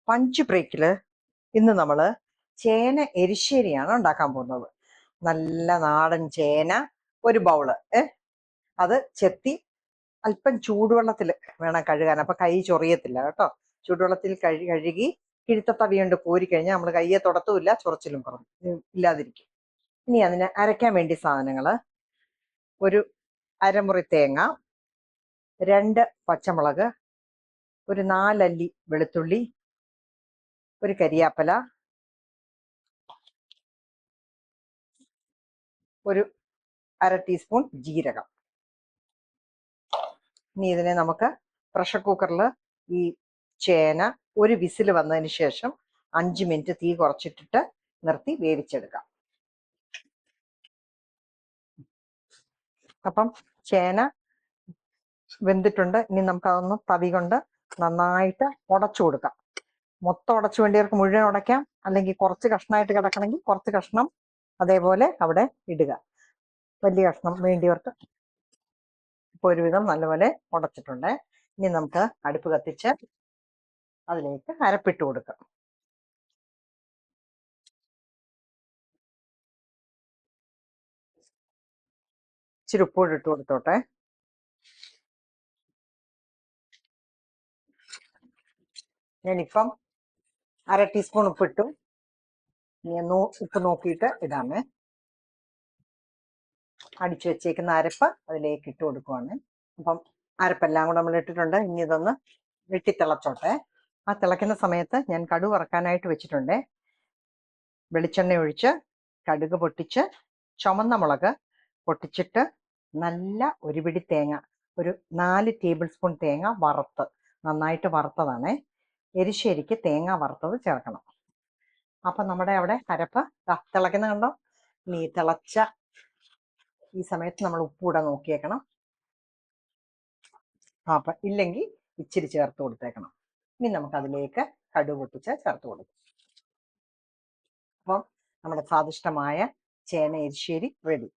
Punch ബ്രേക്കില് ഇന്ന് നമ്മൾ ചേന എരിശ്ശേരിയാണ് ഉണ്ടാക്കാൻ പോകുന്നത്. നല്ല നാടൻ ചേന ഒരു ബൗള്, അത് ചെത്തി അല്പം ചൂടുവെള്ളത്തിൽ വേണം കഴുകാൻ. അപ്പൊ കൈ ചൊറിയത്തില്ല കേട്ടോ. ചൂടുവെള്ളത്തിൽ കഴുകി കിഴുത്തത്തവി കൊണ്ട് കോരിക്കഴിഞ്ഞാൽ നമ്മൾ കയ്യെ തുടത്തുമില്ല, ചൊറച്ചിലും ഇല്ലാതിരിക്കും. ഇനി അതിന് അരയ്ക്കാൻ വേണ്ടി സാധനങ്ങൾ: ഒരു അരമുറി തേങ്ങ, 2 പച്ചമുളക്, ഒരു 4 അല്ലി വെളുത്തുള്ളി, ഒരു കരിയാപ്പല, ഒരു അര ടീസ്പൂൺ ജീരകം. ഇനി ഇതിനെ നമുക്ക് പ്രഷർ കുക്കറിൽ ഈ ചേന ഒരു വിസിൽ വന്നതിന് ശേഷം 5 മിനിറ്റ് തീ കുറച്ചിട്ടിട്ട് നിർത്തി വേവിച്ചെടുക്കാം. അപ്പം ചേന വെന്തിട്ടുണ്ട്. ഇനി നമുക്ക് അതൊന്ന് തവി കൊണ്ട് നന്നായിട്ട് ഉടച്ചു കൊടുക്കാം. മൊത്തം ഉടച്ചു വേണ്ടിയവർക്ക് മുഴുവൻ ഉടയ്ക്കാം, അല്ലെങ്കിൽ കുറച്ച് കഷ്ണമായിട്ട് കിടക്കണമെങ്കിൽ കുറച്ച് കഷ്ണം അതേപോലെ അവിടെ ഇടുക. വലിയ കഷ്ണം വേണ്ടിയവർക്ക് ഇപ്പോൾ ഒരുവിധം നല്ലപോലെ ഉടച്ചിട്ടുണ്ട്. ഇനി നമുക്ക് അടുപ്പ് കത്തിച്ച് അതിലേക്ക് അരപ്പിട്ട് കൊടുക്കാം. ഇച്ചിരി ഉപ്പോട് ഇട്ട് കൊടുത്തോട്ടെ. ഞാനിപ്പം അര ടീസ്പൂൺ ഉപ്പിട്ടു. ഇനി ഉപ്പ് നോക്കിയിട്ട് ഇടാമേ. അടിച്ചു വെച്ചേക്കുന്ന അരപ്പ് അതിലേക്ക് ഇട്ട് കൊടുക്കുവാണ്. അപ്പം അരപ്പെല്ലാം കൂടെ നമ്മൾ ഇട്ടിട്ടുണ്ട്. ഇനി ഇതൊന്ന് വെട്ടിത്തിളച്ചോട്ടെ. ആ തിളയ്ക്കുന്ന സമയത്ത് ഞാൻ കടുക് വറക്കാനായിട്ട് വെച്ചിട്ടുണ്ട്. വെളിച്ചെണ്ണ ഒഴിച്ച് കടുക് പൊട്ടിച്ച് ചുമന്ന മുളക് പൊട്ടിച്ചിട്ട് നല്ല ഒരു പിടി തേങ്ങ, ഒരു 4 ടേബിൾ സ്പൂൺ തേങ്ങ നന്നായിട്ട് വറുത്തതാണേ. എരിശ്ശേരിക്ക് തേങ്ങ വറുത്തത് ചേർക്കണം. അപ്പം നമ്മുടെ അവിടെ അരപ്പ് തിളയ്ക്കുന്ന കണ്ടോ. ഇനി തിളച്ച ഈ സമയത്ത് നമ്മൾ ഉപ്പൂടെ നോക്കിയേക്കണം. അപ്പം ഇല്ലെങ്കിൽ ഇച്ചിരി ചേർത്ത് കൊടുത്തേക്കണം. ഇനി നമുക്ക് അതിലേക്ക് കടുക് പൊട്ടിച്ച് ചേർത്ത് കൊടുക്കും. അപ്പം നമ്മുടെ സ്വാദിഷ്ടമായ ചേന എരിശ്ശേരി റെഡി.